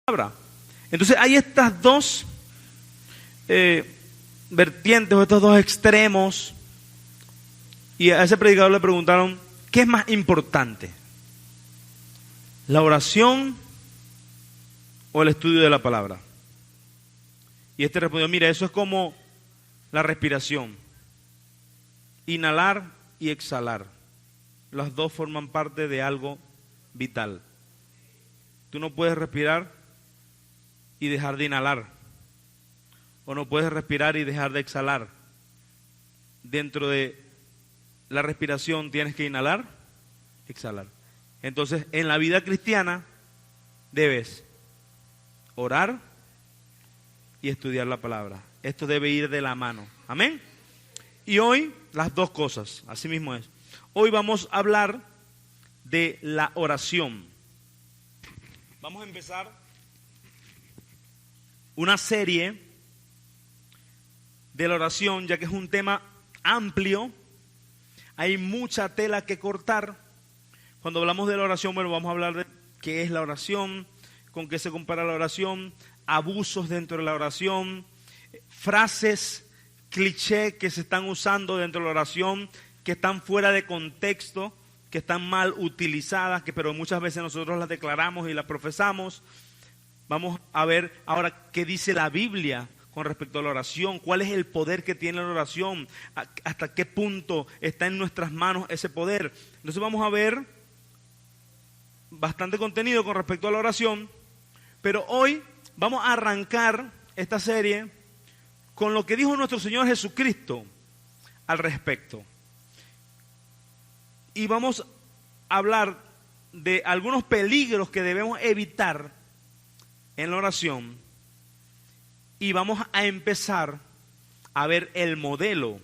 palabra. Entonces hay estas dos vertientes o estos dos extremos, y a ese predicador le preguntaron, ¿qué es más importante? ¿La oración o el estudio de la palabra? Y este respondió, mira, eso es como la respiración, inhalar y exhalar. Las dos forman parte de algo vital. Tú no puedes respirar y dejar de inhalar, o no puedes respirar y dejar de exhalar. Dentro de la respiración tienes que inhalar, exhalar. Entonces, en la vida cristiana debes orar y estudiar la palabra. Esto debe ir de la mano. Amén. Y hoy las dos cosas, así mismo es. Hoy vamos a hablar de la oración. Vamos a empezar una serie de la oración, ya que es un tema amplio. Hay mucha tela que cortar. Cuando hablamos de la oración, bueno, vamos a hablar de qué es la oración, con qué se compara la oración, abusos dentro de la oración, frases, cliché que se están usando dentro de la oración, que están fuera de contexto, que están mal utilizadas, pero muchas veces nosotros las declaramos y las profesamos. Vamos a ver ahora qué dice la Biblia con respecto a la oración, cuál es el poder que tiene la oración, hasta qué punto está en nuestras manos ese poder. Entonces vamos a ver bastante contenido con respecto a la oración, pero hoy vamos a arrancar esta serie con lo que dijo nuestro Señor Jesucristo al respecto. Y vamos a hablar de algunos peligros que debemos evitar en la oración, y vamos a empezar a ver el modelo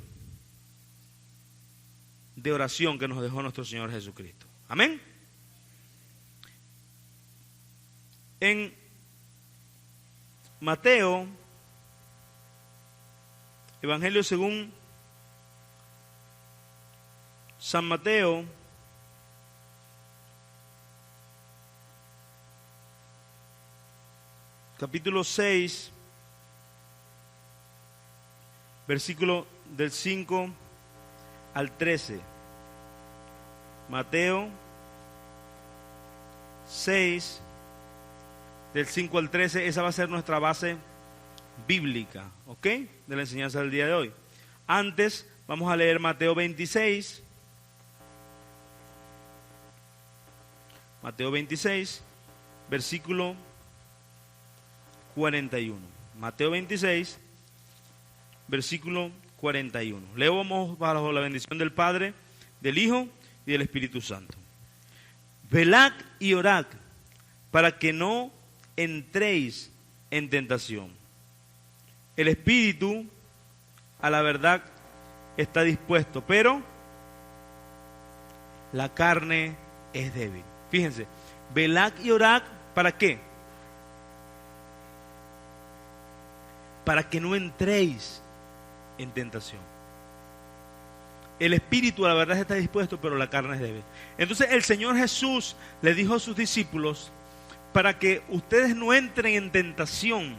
de oración que nos dejó nuestro Señor Jesucristo. Amén. En Mateo, Evangelio según San Mateo, capítulo 6, versículo del 5 al 13. Mateo 6, del 5 al 13, esa va a ser nuestra base bíblica, ¿ok? De la enseñanza del día de hoy. Antes, vamos a leer Mateo 26. Mateo 26, versículo 41. Mateo 26, versículo 41. Leemos bajo la bendición del Padre, del Hijo y del Espíritu Santo. Velad y orad para que no entréis en tentación. El espíritu a la verdad está dispuesto, pero la carne es débil. Fíjense, velad y orad, ¿para qué? Para que no entréis en tentación. El espíritu a la verdad está dispuesto, pero la carne es débil. Entonces el Señor Jesús le dijo a sus discípulos, para que ustedes no entren en tentación,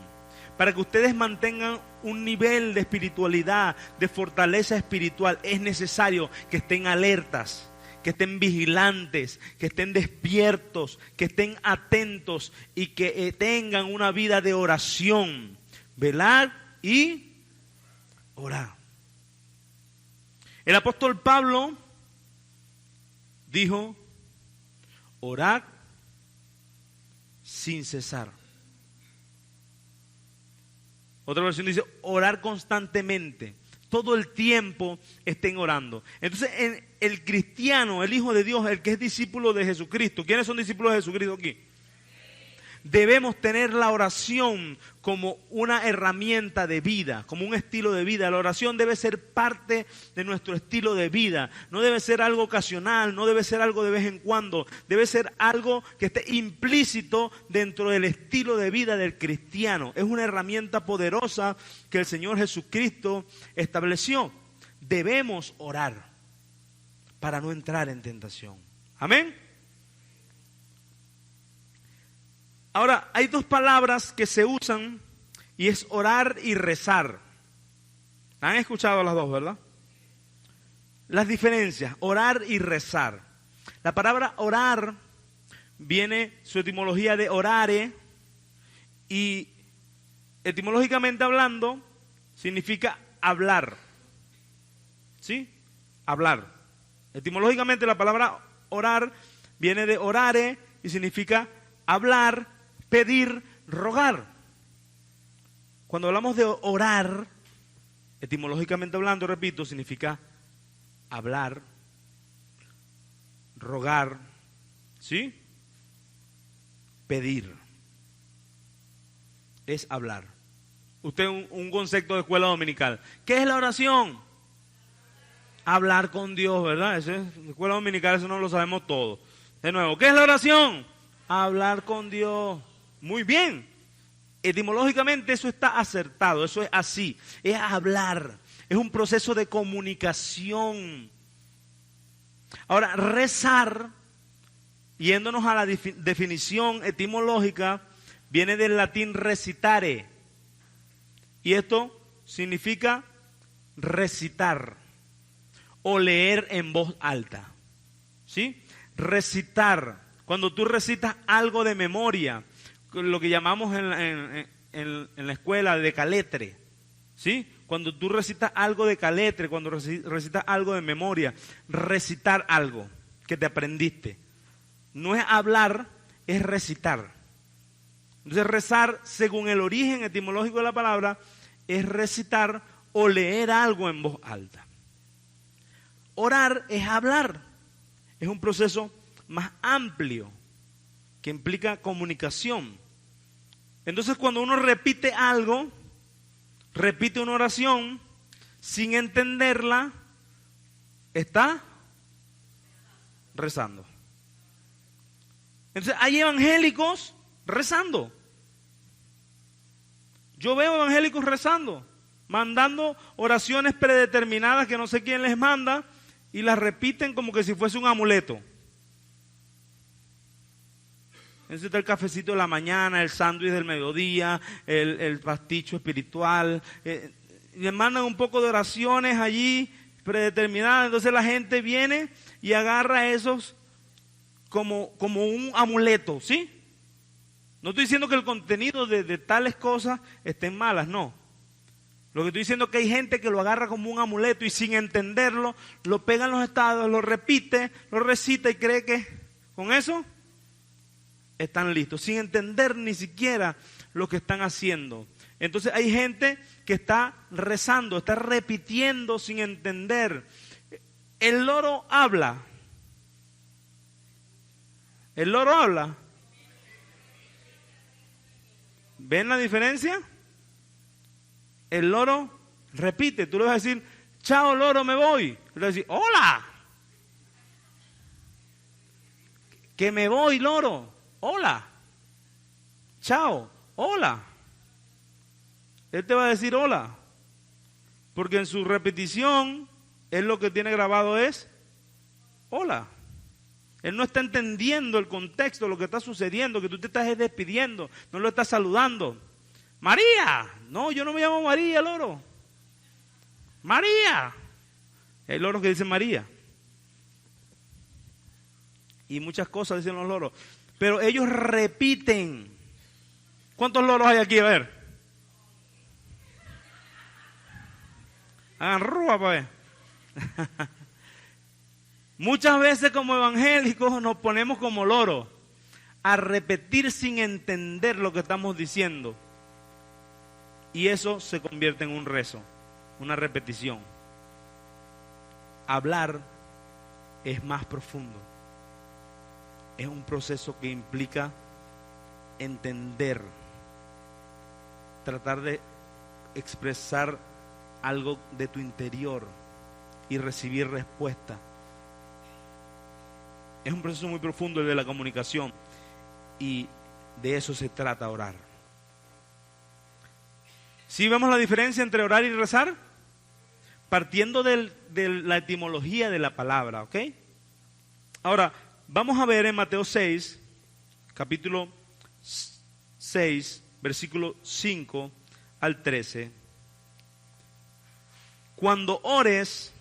para que ustedes mantengan un nivel de espiritualidad, de fortaleza espiritual, es necesario que estén alertas, que estén vigilantes, que estén despiertos, que estén atentos y que tengan una vida de oración. Velar y orar. El apóstol Pablo dijo, orad sin cesar. Otra versión dice, orar constantemente. Todo el tiempo estén orando. Entonces, el cristiano, el Hijo de Dios, el que es discípulo de Jesucristo. ¿Quiénes son discípulos de Jesucristo aquí? Debemos tener la oración como una herramienta de vida, como un estilo de vida. La oración debe ser parte de nuestro estilo de vida. No debe ser algo ocasional, no debe ser algo de vez en cuando. Debe ser algo que esté implícito dentro del estilo de vida del cristiano. Es una herramienta poderosa que el Señor Jesucristo estableció. Debemos orar para no entrar en tentación. Amén. Ahora, hay dos palabras que se usan y es orar y rezar. ¿Han escuchado las dos, verdad? Las diferencias, orar y rezar. La palabra orar viene su etimología de orare y etimológicamente hablando significa hablar. ¿Sí? Hablar. Etimológicamente la palabra orar viene de orare y significa hablar, pedir, rogar. Cuando hablamos de orar, etimológicamente hablando, repito, significa hablar, rogar, ¿sí? Pedir. Es hablar. Usted un concepto de escuela dominical. ¿Qué es la oración? Hablar con Dios, ¿verdad? Eso es escuela dominical, eso no lo sabemos todo. De nuevo, ¿qué es la oración? Hablar con Dios. Muy bien. Etimológicamente eso está acertado, eso es así. Es hablar. Es un proceso de comunicación. Ahora, rezar, yéndonos a la definición etimológica, viene del latín recitare. Y esto significa recitar o leer en voz alta. ¿Sí? Recitar. Cuando tú recitas algo de memoria, lo que llamamos en la escuela de caletre. ¿Sí? Cuando tú recitas algo de caletre, cuando recitas algo de memoria, recitar algo que te aprendiste. No es hablar, es recitar. Entonces rezar, según el origen etimológico de la palabra, es recitar o leer algo en voz alta. Orar es hablar. Es un proceso más amplio que implica comunicación. Entonces cuando uno repite algo, repite una oración sin entenderla, está rezando. Entonces hay evangélicos rezando. Yo veo evangélicos rezando, mandando oraciones predeterminadas que no sé quién les manda y las repiten como que si fuese un amuleto. Entonces está el cafecito de la mañana, el sándwich del mediodía, el pasticho espiritual. Y le mandan un poco de oraciones allí predeterminadas. Entonces la gente viene y agarra esos como un amuleto, ¿sí? No estoy diciendo que el contenido de tales cosas estén malas, no. Lo que estoy diciendo es que hay gente que lo agarra como un amuleto y sin entenderlo, lo pega en los estados, lo repite, lo recita y cree que con eso están listos, sin entender ni siquiera lo que están haciendo. Entonces hay gente que está rezando, está repitiendo sin entender. El loro habla. El loro habla. ¿Ven la diferencia? El loro repite. Tú le vas a decir, chao loro, me voy. Le vas a decir, hola. Que me voy, loro. Hola. Chao. Hola. Él te va a decir hola. Porque en su repetición, él lo que tiene grabado es hola. Él no está entendiendo el contexto, lo que está sucediendo, que tú te estás despidiendo, no lo estás saludando. María. No, yo no me llamo María, loro. María. Hay loros que dicen María. Y muchas cosas dicen los loros. Pero ellos repiten. ¿Cuántos loros hay aquí? A ver. Hagan rúa para ver. Muchas veces como evangélicos nos ponemos como loros a repetir sin entender lo que estamos diciendo. Y eso se convierte en un rezo, una repetición. Hablar es más profundo. Es un proceso que implica entender, tratar de expresar algo de tu interior y recibir respuesta. Es un proceso muy profundo el de la comunicación y de eso se trata orar. ¿Sí vemos la diferencia entre orar y rezar? Partiendo de la etimología de la palabra, ¿ok? Ahora, vamos a ver en Mateo 6, capítulo 6, versículo 5 al 13. Cuando ores,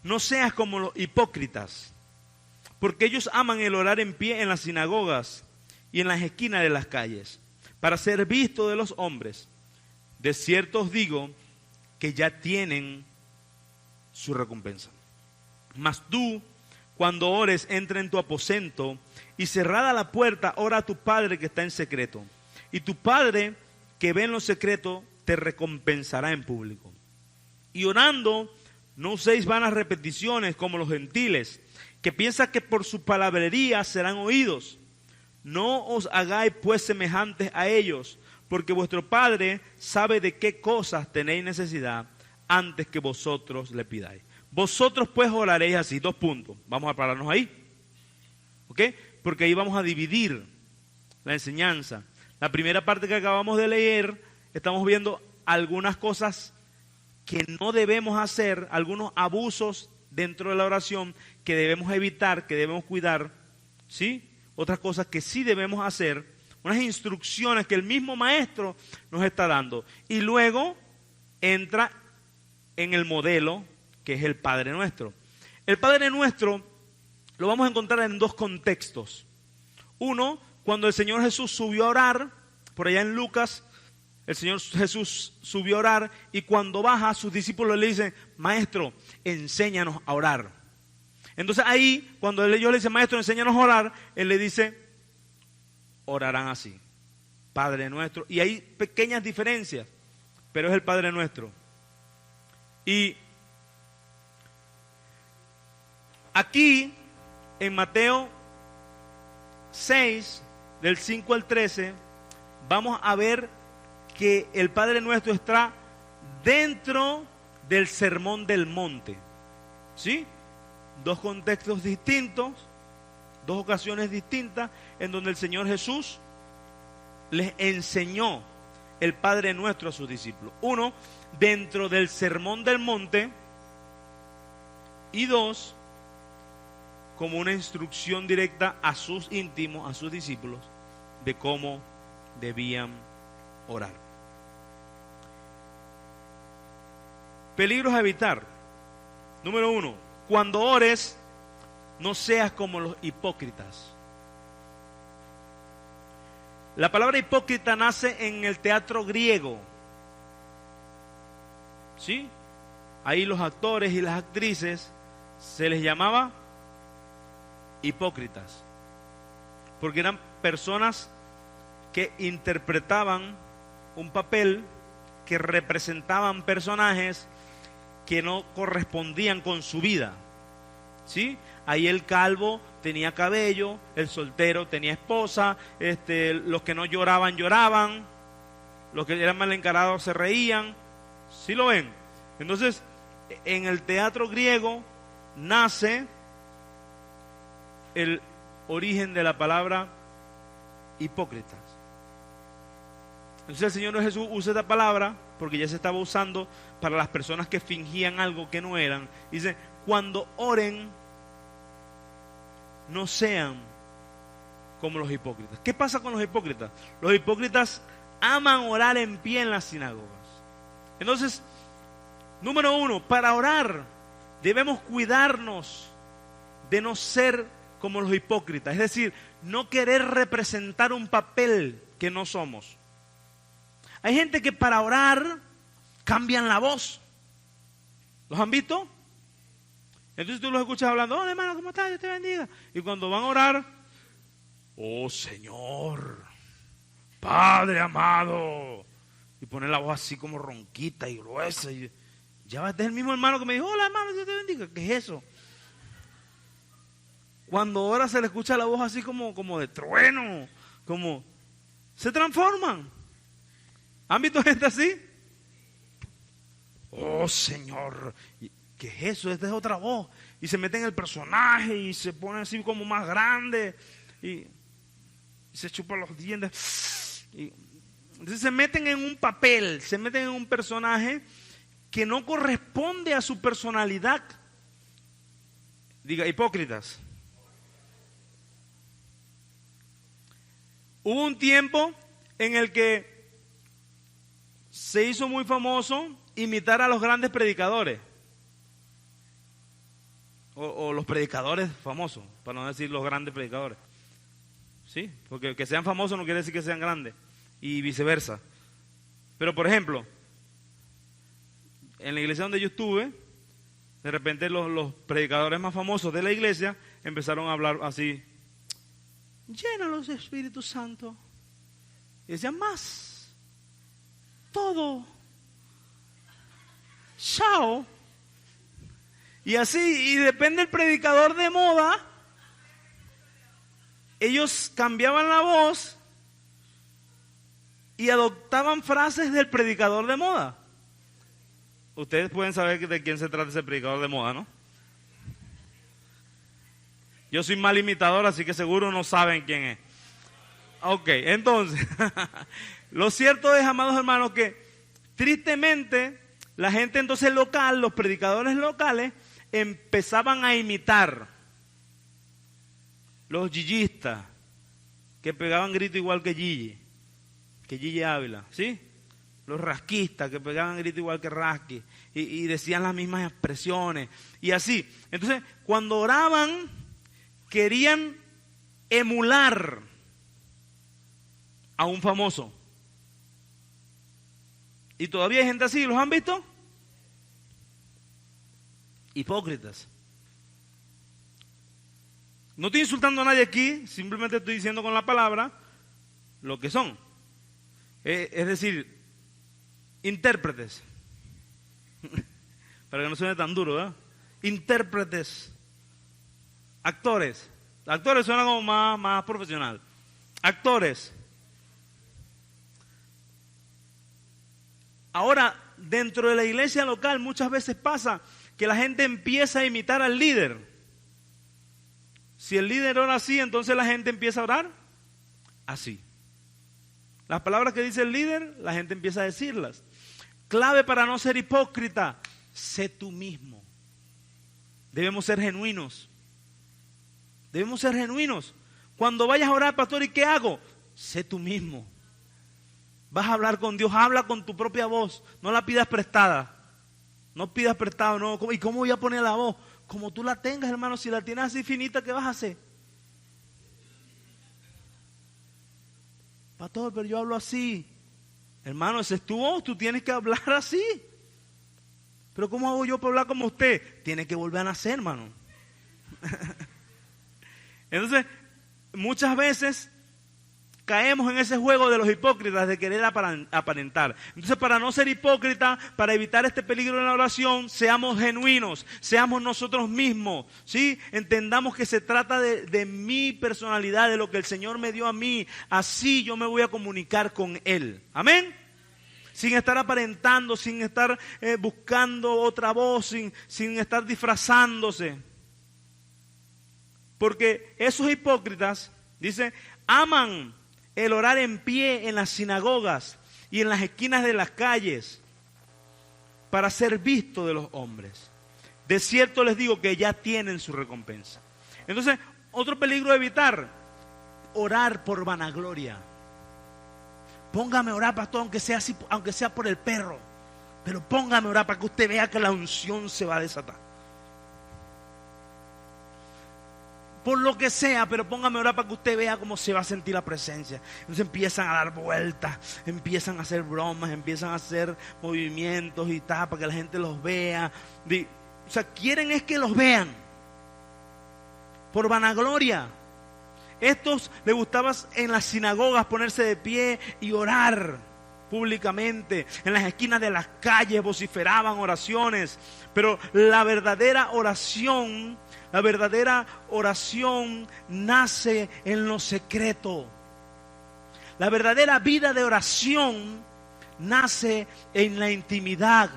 no seas como los hipócritas, porque ellos aman el orar en pie en las sinagogas y en las esquinas de las calles, para ser vistos de los hombres. De cierto os digo que ya tienen su recompensa. Mas tú, cuando ores, entra en tu aposento y cerrada la puerta, ora a tu Padre que está en secreto. Y tu Padre que ve en lo secreto te recompensará en público. Y orando, no uséis vanas repeticiones como los gentiles, que piensan que por su palabrería serán oídos. No os hagáis pues semejantes a ellos, porque vuestro Padre sabe de qué cosas tenéis necesidad antes que vosotros le pidáis. Vosotros pues oraréis así, 2 puntos. Vamos a pararnos ahí, ¿ok? Porque ahí vamos a dividir la enseñanza. La primera parte que acabamos de leer, estamos viendo algunas cosas que no debemos hacer, algunos abusos dentro de la oración que debemos evitar, que debemos cuidar, ¿sí? Otras cosas que sí debemos hacer, unas instrucciones que el mismo maestro nos está dando. Y luego entra en el modelo que es el Padre Nuestro. El Padre Nuestro lo vamos a encontrar en 2 contextos. Uno, cuando el Señor Jesús subió a orar, por allá en Lucas, el Señor Jesús subió a orar y cuando baja, sus discípulos le dicen, Maestro, enséñanos a orar. Entonces ahí, cuando ellos le dicen, Maestro, enséñanos a orar, Él le dice, orarán así, Padre Nuestro. Y hay pequeñas diferencias, pero es el Padre Nuestro. Y aquí, en Mateo 6, del 5 al 13, vamos a ver que el Padre Nuestro está dentro del Sermón del Monte. ¿Sí? 2 contextos distintos, 2 ocasiones distintas, en donde el Señor Jesús les enseñó el Padre Nuestro a sus discípulos. 1, dentro del Sermón del Monte, y 2, como una instrucción directa a sus íntimos, a sus discípulos, de cómo debían orar. Peligros a evitar. Número 1, cuando ores, no seas como los hipócritas. La palabra hipócrita nace en el teatro griego. ¿Sí? Ahí los actores y las actrices se les llamaba hipócritas, porque eran personas que interpretaban un papel, que representaban personajes que no correspondían con su vida. ¿Sí? Ahí el calvo tenía cabello, el soltero tenía esposa, los que no lloraban, lloraban, los que eran mal encarados se reían. ¿Sí lo ven? Entonces, en el teatro griego nace el origen de la palabra hipócritas. Entonces el Señor Jesús usa esta palabra porque ya se estaba usando para las personas que fingían algo que no eran. Dice, cuando oren, no sean como los hipócritas. ¿Qué pasa con los hipócritas? Los hipócritas aman orar en pie en las sinagogas. Entonces, número 1, para orar debemos cuidarnos de no ser como los hipócritas. Es decir, no querer representar un papel que no somos. Hay gente que para orar cambian la voz. ¿Los han visto? Entonces tú los escuchas hablando, hola hermano, ¿cómo estás? Dios te bendiga. Y cuando van a orar, oh Señor, Padre amado. Y ponen la voz así como ronquita y gruesa. Y ya va a ser el mismo hermano que me dijo, hola hermano, Dios te bendiga. ¿Qué es eso? Cuando ora se le escucha la voz así como de trueno, como se transforman. ¿Han visto gente así? Oh Señor, ¿qué es eso? Esta es otra voz. Y se mete en el personaje y se pone así como más grande y se chupa los dientes. Entonces se meten en un papel, se meten en un personaje que no corresponde a su personalidad. Diga, hipócritas. Hubo un tiempo en el que se hizo muy famoso imitar a los grandes predicadores. O los predicadores famosos, para no decir los grandes predicadores. ¿Sí? Porque que sean famosos no quiere decir que sean grandes. Y viceversa. Pero por ejemplo, en la iglesia donde yo estuve, de repente los predicadores más famosos de la iglesia empezaron a hablar así: llénalos de Espíritu Santo. Y decían: más, todo, chao. Y así, y depende del predicador de moda, ellos cambiaban la voz y adoptaban frases del predicador de moda. Ustedes pueden saber de quién se trata ese predicador de moda, ¿no? Yo soy mal imitador, así que seguro no saben quién es. Ok, entonces, lo cierto es, amados hermanos, que tristemente la gente entonces local, los predicadores locales, empezaban a imitar los yiyistas que pegaban grito igual que Gigi Ávila, ¿sí? Los rasquistas que pegaban grito igual que Rasqui y decían las mismas expresiones y así. Entonces, cuando oraban, querían emular a un famoso. Y todavía hay gente así, ¿los han visto? Hipócritas. No estoy insultando a nadie aquí, simplemente estoy diciendo con la palabra lo que son. Es decir, intérpretes. Para que no suene tan duro, ¿verdad? Intérpretes. Actores. Actores suena como más profesional. Actores. Ahora, dentro de la iglesia local muchas veces pasa que la gente empieza a imitar al líder. Si el líder ora así, entonces la gente empieza a orar así. Las palabras que dice el líder, la gente empieza a decirlas. Clave para no ser hipócrita: sé tú mismo. Debemos ser genuinos. Debemos ser genuinos. Cuando vayas a orar, pastor, ¿y qué hago? Sé tú mismo. Vas a hablar con Dios, habla con tu propia voz. No la pidas prestada. No pidas prestado, no. ¿Y cómo voy a poner la voz? Como tú la tengas, hermano. Si la tienes así finita, ¿qué vas a hacer? Pastor, pero yo hablo así. Hermano, esa es tu voz, tú tienes que hablar así. Pero ¿cómo hago yo para hablar como usted? Tiene que volver a nacer, hermano. Entonces, muchas veces caemos en ese juego de los hipócritas de querer aparentar. Entonces, para no ser hipócrita, para evitar este peligro en la oración, seamos genuinos, seamos nosotros mismos, ¿sí? Entendamos que se trata de mi personalidad, de lo que el Señor me dio a mí. Así yo me voy a comunicar con Él. Amén. Sin estar aparentando, sin estar buscando otra voz, sin estar disfrazándose. Porque esos hipócritas, dice, aman el orar en pie en las sinagogas y en las esquinas de las calles para ser visto de los hombres. De cierto les digo que ya tienen su recompensa. Entonces, otro peligro a evitar: orar por vanagloria. Póngame a orar, pastor, aunque sea así, aunque sea por el perro, pero póngame a orar para que usted vea que la unción se va a desatar. Por lo que sea, pero póngame a orar para que usted vea cómo se va a sentir la presencia. Entonces empiezan a dar vueltas, empiezan a hacer bromas, empiezan a hacer movimientos y tal, para que la gente los vea. O sea, quieren es que los vean por vanagloria. Estos les gustaba en las sinagogas ponerse de pie y orar públicamente. En las esquinas de las calles vociferaban oraciones. Pero la verdadera oración nace en lo secreto. La verdadera vida de oración nace en la intimidad.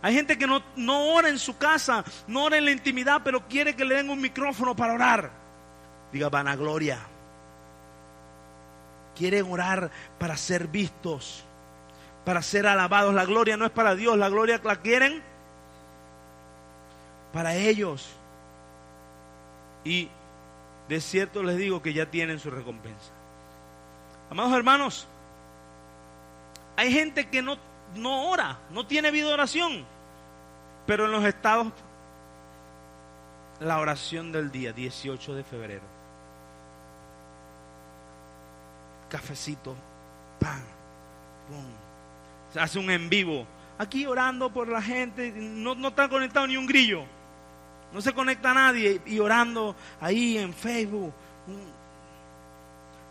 Hay gente que no ora en su casa, no ora en la intimidad, pero quiere que le den un micrófono para orar. Diga vanagloria. Quieren orar para ser vistos, para ser alabados. La gloria no es para Dios, la gloria la quieren para ellos. Y de cierto les digo que ya tienen su recompensa. Amados hermanos, hay gente que no ora, no tiene vida de oración, pero en los estados, la oración del día, 18 de febrero, cafecito, pan, pum, se hace un en vivo, aquí orando por la gente, no está conectado ni un grillo, no se conecta a nadie, y orando ahí en Facebook.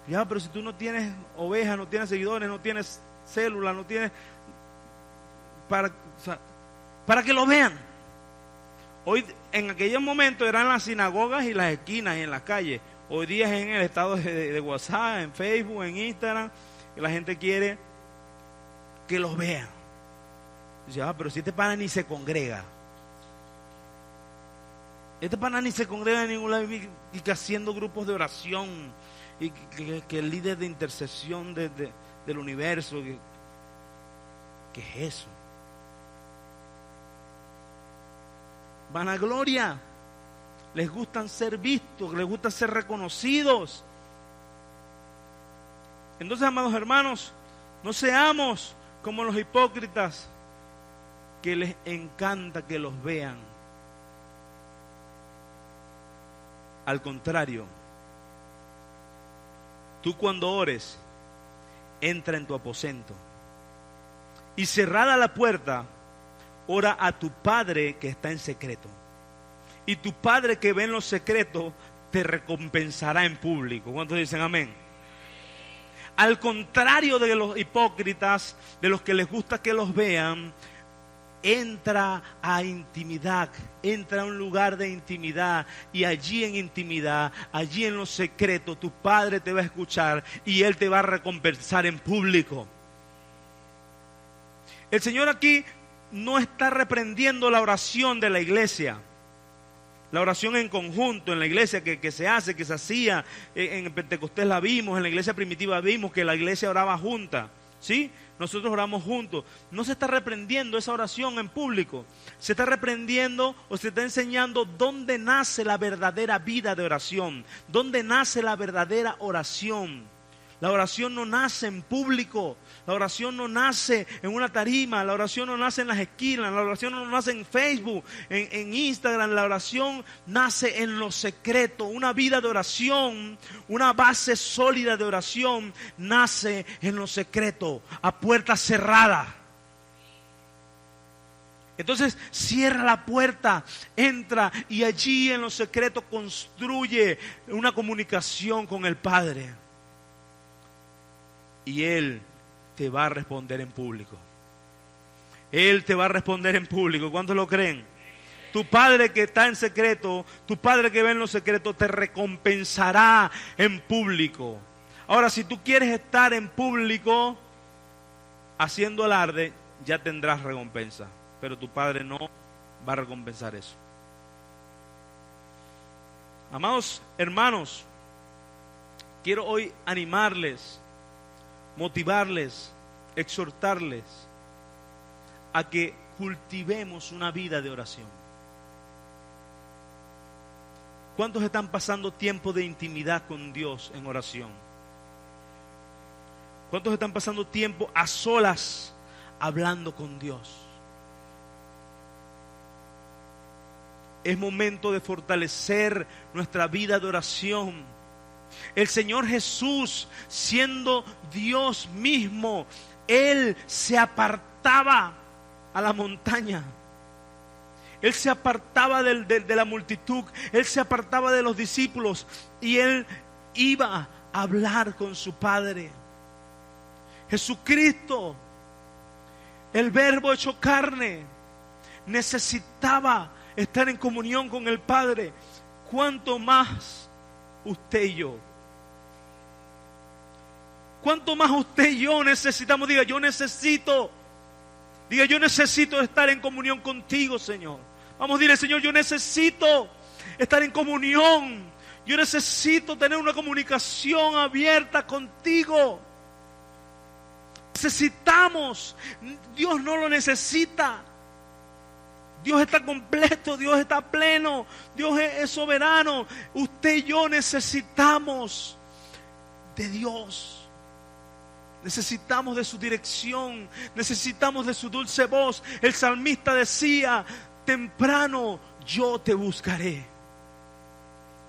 Ya, pero si tú no tienes ovejas, no tienes seguidores, no tienes células, no tienes para que lo vean. Hoy, en aquellos momentos eran las sinagogas y las esquinas y en las calles. Hoy día es en el estado de WhatsApp, en Facebook, en Instagram, que la gente quiere que los vean. Dice, pero si este pana ni se congrega. Este pana ni se congrega en ningún lado, y que haciendo grupos de oración, y que el líder de intercesión del universo, ¿qué es eso? Vanagloria. Les gustan ser vistos, les gusta ser reconocidos. Entonces, amados hermanos, no seamos como los hipócritas que les encanta que los vean. Al contrario, tú cuando ores, entra en tu aposento y cerrada la puerta, ora a tu Padre que está en secreto. Y tu Padre que ve en los secretos te recompensará en público. ¿Cuántos dicen amén? Al contrario de los hipócritas, de los que les gusta que los vean, entra a intimidad, entra a un lugar de intimidad, y allí en intimidad, allí en los secretos, tu Padre te va a escuchar y Él te va a recompensar en público. El Señor aquí no está reprendiendo la oración de la iglesia, la oración en conjunto en la iglesia que se hace, que se hacía. En Pentecostés la vimos, en la iglesia primitiva vimos que la iglesia oraba junta, ¿sí? Nosotros oramos juntos. No se está reprendiendo esa oración en público. Se está reprendiendo o se está enseñando dónde nace la verdadera vida de oración, dónde nace la verdadera oración. La oración no nace en público, la oración no nace en una tarima, la oración no nace en las esquinas, la oración no nace en Facebook, en Instagram. La oración nace en lo secreto. Una vida de oración, una base sólida de oración nace en lo secreto, a puerta cerrada. Entonces cierra la puerta, entra y allí en lo secreto construye una comunicación con el Padre. Y Él te va a responder en público. Él te va a responder en público. ¿Cuántos lo creen? Tu Padre que está en secreto, tu Padre que ve en lo secreto, te recompensará en público. Ahora, si tú quieres estar en público haciendo alarde, ya tendrás recompensa. Pero tu Padre no va a recompensar eso. Amados hermanos, quiero hoy animarles, motivarles, exhortarles a que cultivemos una vida de oración. ¿Cuántos están pasando tiempo de intimidad con Dios en oración? ¿Cuántos están pasando tiempo a solas hablando con Dios? Es momento de fortalecer nuestra vida de oración. El Señor Jesús, siendo Dios mismo, Él se apartaba a la montaña. Él se apartaba de la multitud. Él se apartaba de los discípulos. Y Él iba a hablar con su Padre. Jesucristo, el Verbo hecho carne, necesitaba estar en comunión con el Padre. ¿Cuánto más usted y yo? ¿Cuánto más usted y yo necesitamos? Diga, yo necesito estar en comunión contigo, Señor. Vamos, dile, Señor, yo necesito estar en comunión. Yo necesito tener una comunicación abierta contigo. Necesitamos. Dios no lo necesita. Dios está completo, Dios está pleno, Dios es soberano. Usted y yo necesitamos de Dios. Necesitamos de su dirección, necesitamos de su dulce voz. El salmista decía: temprano yo te buscaré,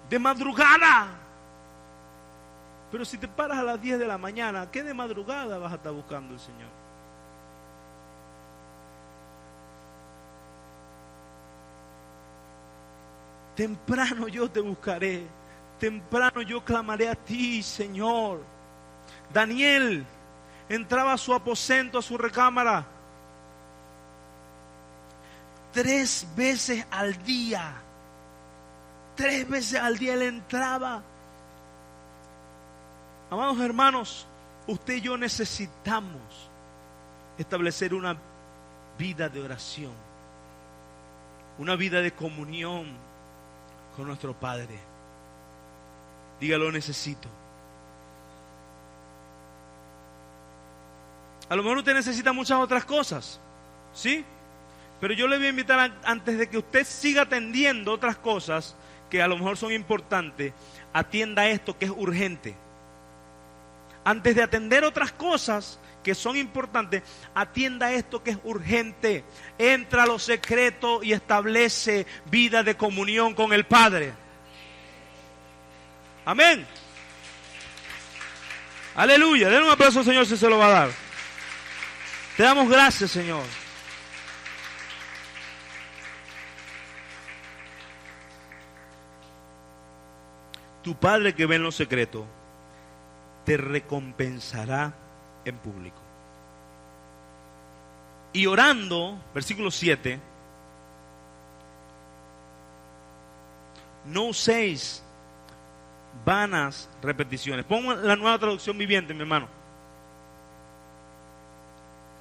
de madrugada. Pero si te paras a las 10 de la mañana, ¿qué de madrugada vas a estar buscando al Señor? Temprano yo te buscaré, temprano yo clamaré a ti, Señor. Daniel entraba a su aposento, a su recámara, 3 veces al día. 3 veces al día él entraba. Amados hermanos, usted y yo necesitamos establecer una vida de oración, una vida de comunión con nuestro Padre. Dígalo: necesito. A lo mejor usted necesita muchas otras cosas, ¿sí? Pero yo le voy a invitar, antes de que usted siga atendiendo otras cosas que a lo mejor son importantes, atienda esto que es urgente. Antes de atender otras cosas que son importantes, atienda esto que es urgente. Entra a lo secreto y establece vida de comunión con el Padre. Amén. Aleluya. Denle un aplauso al Señor si se lo va a dar. Te damos gracias, Señor. Tu Padre que ve en lo secreto te recompensará en público. Y orando, versículo 7, no uséis vanas repeticiones. Pongo la Nueva Traducción Viviente, mi hermano.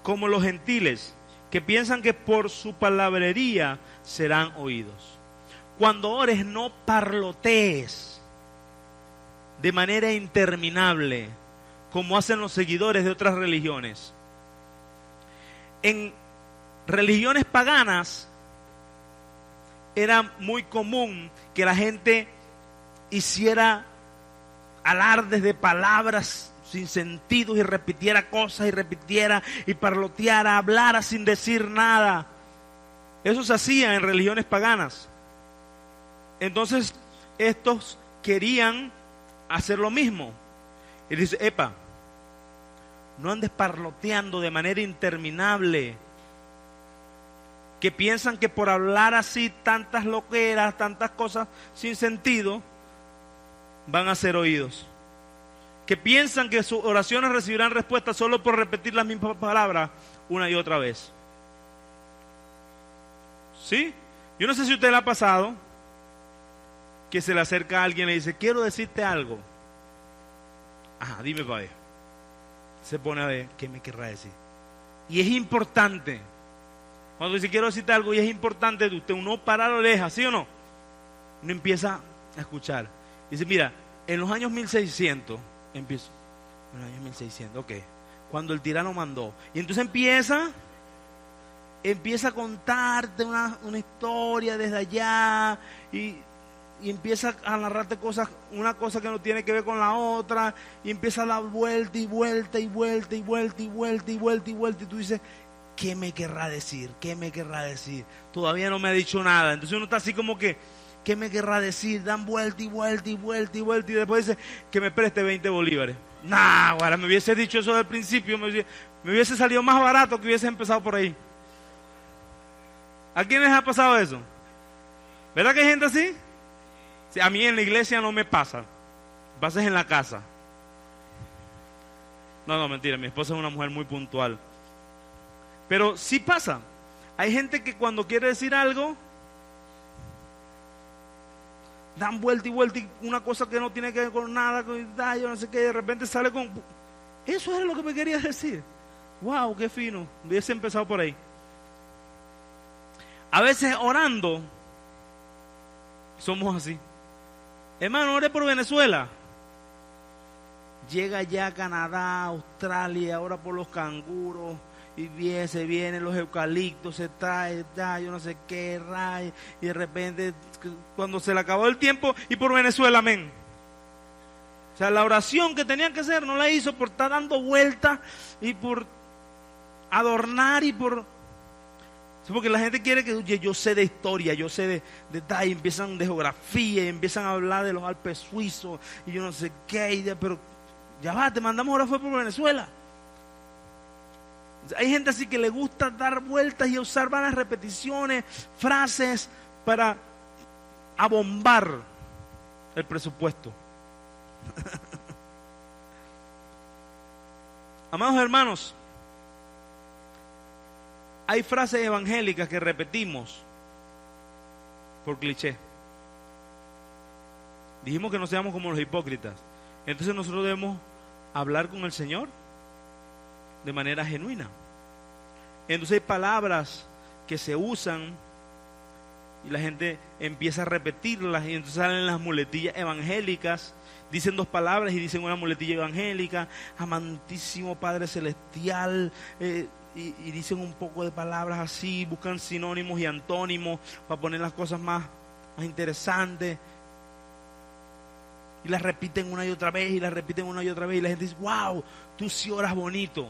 Como los gentiles, que piensan que por su palabrería serán oídos. Cuando ores, no parlotees de manera interminable, como hacen los seguidores de otras religiones. En religiones paganas era muy común que la gente hiciera alardes de palabras sin sentido y repitiera cosas y repitiera y parloteara, hablara sin decir nada. Eso se hacía en religiones paganas. Entonces estos querían hacer lo mismo. Y dice: epa, no andes parloteando de manera interminable, que piensan que por hablar así tantas loqueras, tantas cosas sin sentido, van a ser oídos. Que piensan que sus oraciones recibirán respuesta solo por repetir las mismas palabras una y otra vez. ¿Sí? Yo no sé si a usted le ha pasado que se le acerca a alguien y le dice: quiero decirte algo. Ajá, dime para ver. Se pone a ver qué me querrá decir. Y es importante. Cuando dice quiero decirte algo y es importante, usted uno para la oreja, ¿sí o no? Uno empieza a escuchar. Dice: mira, en los años 1600, empiezo. En los años 1600, ok. Cuando el tirano mandó. Y entonces empieza a contarte una historia desde allá y empieza a narrarte cosas, una cosa que no tiene que ver con la otra, y empieza a dar vuelta y vuelta y vuelta y vuelta y vuelta y vuelta y vuelta, y tú dices: ¿qué me querrá decir? ¿Qué me querrá decir? Todavía no me ha dicho nada. Entonces uno está así como que: ¿qué me querrá decir? Dan vuelta y vuelta y vuelta y vuelta, y después dice: que me preste 20 bolívares. Nah, ahora me hubiese dicho eso del principio, me hubiese salido más barato que hubiese empezado por ahí. ¿A quiénes ha pasado eso? ¿Verdad que hay gente así? Sí, a mí en la iglesia no me pasa. Pasa en la casa. No, mentira, mi esposa es una mujer muy puntual. Pero sí pasa. Hay gente que cuando quiere decir algo, dan vuelta y vuelta, y una cosa que no tiene que ver con nada, yo no sé qué, de repente sale con: eso era lo que me quería decir. Wow, qué fino. Hubiese empezado por ahí. A veces orando somos así. Hermano, ore por Venezuela. Llega ya a Canadá, Australia, ahora por los canguros, y se vienen los eucaliptos, se trae, yo no sé qué, y de repente, cuando se le acabó el tiempo, y por Venezuela, amén. O sea, la oración que tenían que hacer no la hizo por estar dando vueltas y por adornar y por... Porque la gente quiere que, oye, yo sé de historia, yo sé de tal, y empiezan de geografía, y empiezan a hablar de los Alpes suizos, y yo no sé qué, pero ya va, te mandamos ahora fue por Venezuela. Hay gente así que le gusta dar vueltas y usar varias repeticiones, frases para abombar el presupuesto. Amados hermanos, hay frases evangélicas que repetimos por cliché. Dijimos que no seamos como los hipócritas. Entonces nosotros debemos hablar con el Señor de manera genuina. Entonces hay palabras que se usan y la gente empieza a repetirlas y entonces salen las muletillas evangélicas. Dicen dos palabras y dicen una muletilla evangélica, amantísimo Padre Celestial, y dicen un poco de palabras así, buscan sinónimos y antónimos para poner las cosas más interesantes. Y las repiten una y otra vez, y las repiten una y otra vez, y la gente dice, wow, tú sí oras bonito.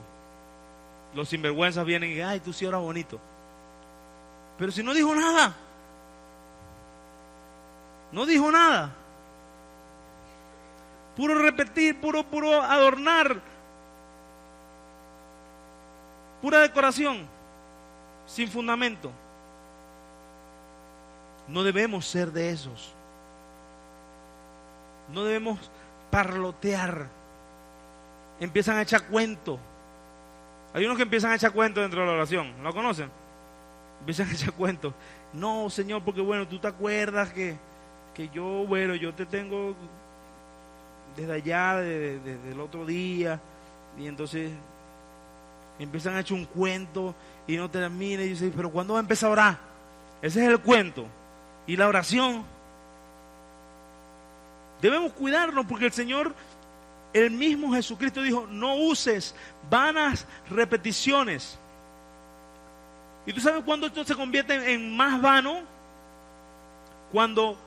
Los sinvergüenzas vienen y ay, tú sí oras bonito. Pero si no dijo nada, no dijo nada. Puro repetir, puro adornar, pura decoración, sin fundamento. No debemos ser de esos. No debemos parlotear. Empiezan a echar cuentos. Hay unos que empiezan a echar cuentos dentro de la oración. ¿Lo conocen? Empiezan a echar cuentos. No, Señor, porque bueno, tú te acuerdas que yo, bueno, yo te tengo desde allá, desde el otro día. Y entonces empiezan a echar un cuento y no termina. Y dicen, pero ¿cuándo va a empezar a orar? Ese es el cuento. Y la oración. Debemos cuidarnos porque el Señor, el mismo Jesucristo dijo, no uses vanas repeticiones. ¿Y tú sabes cuándo esto se convierte en más vano? Cuando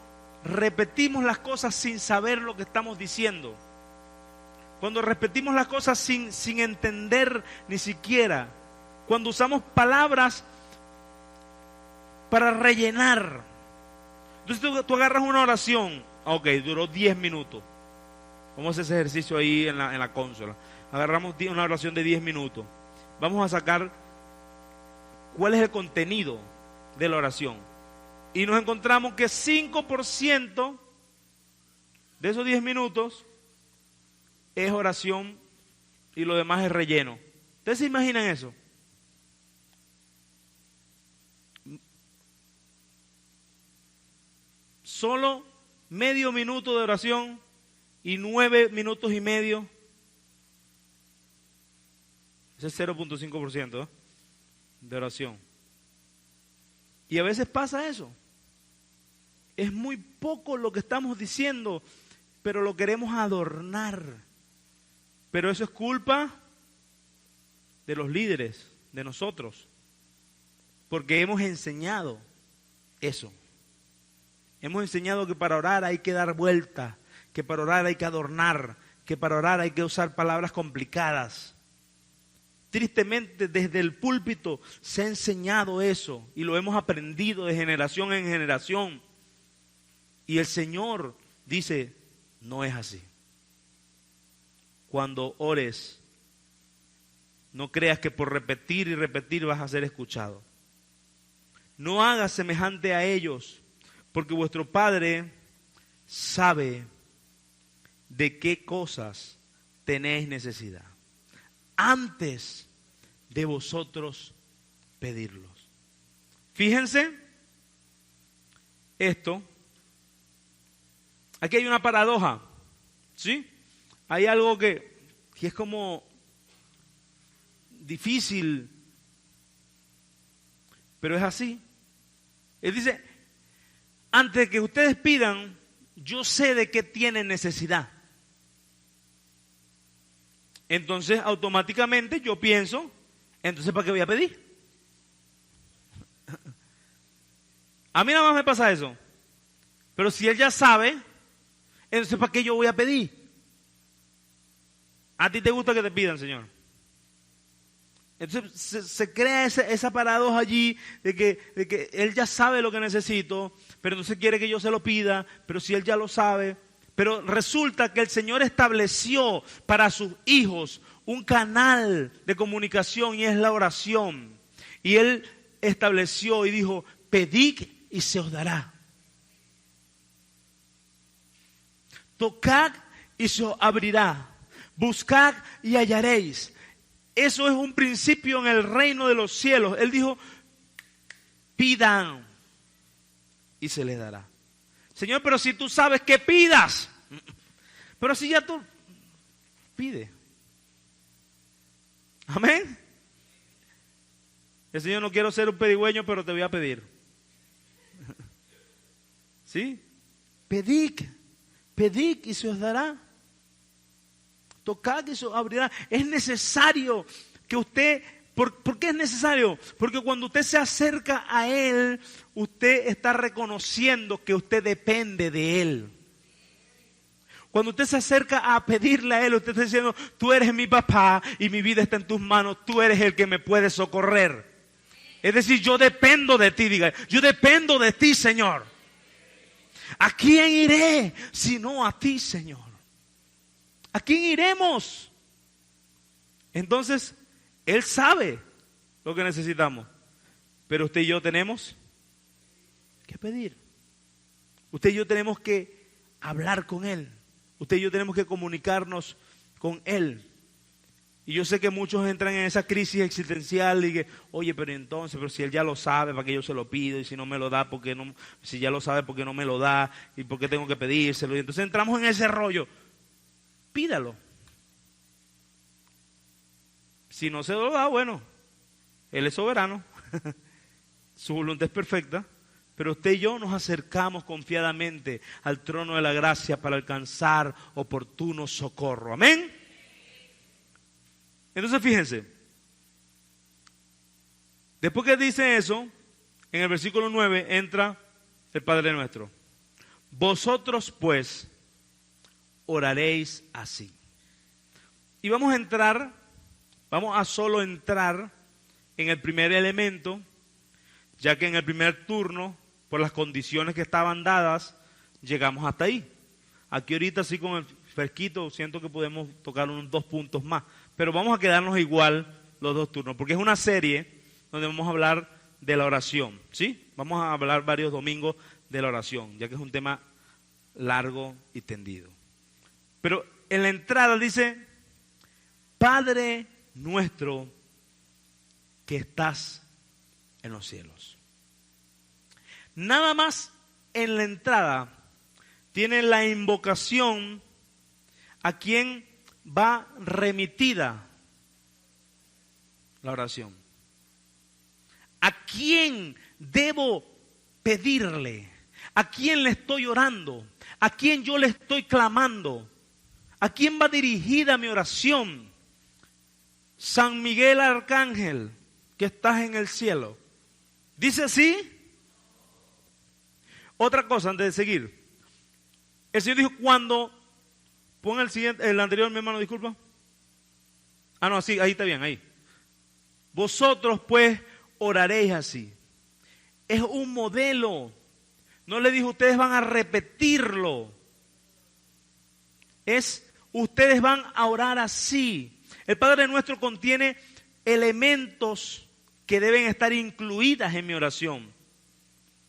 repetimos las cosas sin saber lo que estamos diciendo. Cuando repetimos las cosas sin entender ni siquiera. Cuando usamos palabras para rellenar. Entonces tú agarras una oración. Ok, duró 10 minutos. Vamos a hacer ese ejercicio ahí en la consola. Agarramos una oración de 10 minutos. Vamos a sacar cuál es el contenido de la oración. Y nos encontramos que 5% de esos 10 minutos es oración y lo demás es relleno. ¿Ustedes se imaginan eso? Solo medio minuto de oración y 9 minutos y medio. Ese es 0.5% de oración. Y a veces pasa eso. Es muy poco lo que estamos diciendo, pero lo queremos adornar. Pero eso es culpa de los líderes, de nosotros, porque hemos enseñado eso. Hemos enseñado que para orar hay que dar vuelta, que para orar hay que adornar, que para orar hay que usar palabras complicadas. Tristemente, desde el púlpito se ha enseñado eso y lo hemos aprendido de generación en generación. Y el Señor dice, no es así. Cuando ores, no creas que por repetir y repetir vas a ser escuchado. No hagas semejante a ellos. Porque vuestro Padre sabe de qué cosas tenéis necesidad antes de vosotros pedirlos. Fíjense esto. Aquí hay una paradoja, ¿sí? Hay algo que es como difícil, pero es así. Él dice, antes de que ustedes pidan, yo sé de qué tienen necesidad. Entonces, automáticamente yo pienso, entonces ¿para qué voy a pedir? A mí nada más me pasa eso. Pero si él ya sabe, entonces ¿para qué yo voy a pedir? ¿A ti te gusta que te pidan, Señor? Entonces se crea esa paradoja allí de que Él ya sabe lo que necesito, pero no se quiere que yo se lo pida, pero si Él ya lo sabe. Pero resulta que el Señor estableció para sus hijos un canal de comunicación y es la oración. Y Él estableció y dijo, pedid y se os dará. Tocad y se os abrirá. Buscad y hallaréis. Eso es un principio en el reino de los cielos. Él dijo, pidan y se les dará. Señor, pero si tú sabes que pidas. Pero si ya tú pide. Amén. El Señor, no quiero ser un pedigüeño, pero te voy a pedir. ¿Sí? Pedid y se os dará. Tocad y se os abrirá. Es necesario que usted, ¿por qué es necesario? Porque cuando usted se acerca a Él, usted está reconociendo que usted depende de Él. Cuando usted se acerca a pedirle a Él, usted está diciendo, tú eres mi papá y mi vida está en tus manos, tú eres el que me puede socorrer. Es decir, yo dependo de ti, diga, yo dependo de ti, Señor. ¿A quién iré si no a ti, Señor? ¿A quién iremos? Entonces, Él sabe lo que necesitamos, pero usted y yo tenemos que pedir. Usted y yo tenemos que hablar con Él. Usted y yo tenemos que comunicarnos con Él. Y yo sé que muchos entran en esa crisis existencial y que, oye, pero si Él ya lo sabe, ¿para qué yo se lo pido? Y si no me lo da, ¿por qué no? Si ya lo sabe, ¿por qué no me lo da? ¿Y por qué tengo que pedírselo? Y entonces entramos en ese rollo. Pídalo. Si no se lo da, bueno, Él es soberano. Su voluntad es perfecta. Pero usted y yo nos acercamos confiadamente al trono de la gracia para alcanzar oportuno socorro. Amén. Entonces fíjense, después que dice eso, en el versículo 9 entra el Padre Nuestro. Vosotros pues oraréis así. Y vamos a solo entrar en el primer elemento, ya que en el primer turno, por las condiciones que estaban dadas, llegamos hasta ahí. Aquí ahorita sí con el fresquito siento que podemos tocar unos 2 puntos más, pero vamos a quedarnos igual los 2 turnos, porque es una serie donde vamos a hablar de la oración, ¿sí? Vamos a hablar varios domingos de la oración, ya que es un tema largo y tendido. Pero en la entrada dice, Padre nuestro que estás en los cielos. Nada más en la entrada tiene la invocación a quien va remitida la oración. ¿A quién debo pedirle? ¿A quién le estoy orando? ¿A quién yo le estoy clamando? ¿A quién va dirigida mi oración? San Miguel Arcángel, que estás en el cielo. ¿Dice así? Otra cosa antes de seguir. El Señor dijo cuando... Pon el anterior, mi hermano, disculpa. Ah, no, sí, ahí está bien, ahí. Vosotros pues oraréis así. Es un modelo. No le dijo ustedes van a repetirlo. Ustedes van a orar así. El Padre Nuestro contiene elementos que deben estar incluidas en mi oración.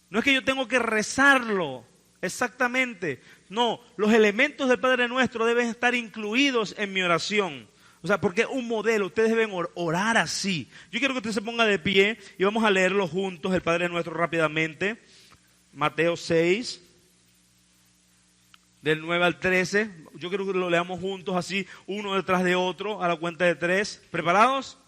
No es que yo tengo que rezarlo exactamente. No, los elementos del Padre Nuestro deben estar incluidos en mi oración. O sea, porque es un modelo. Ustedes deben orar así. Yo quiero que usted se ponga de pie y vamos a leerlo juntos, el Padre Nuestro, rápidamente. Mateo 6, del 9 al 13. Yo quiero que lo leamos juntos así, uno detrás de otro, a la cuenta de 3. ¿Preparados?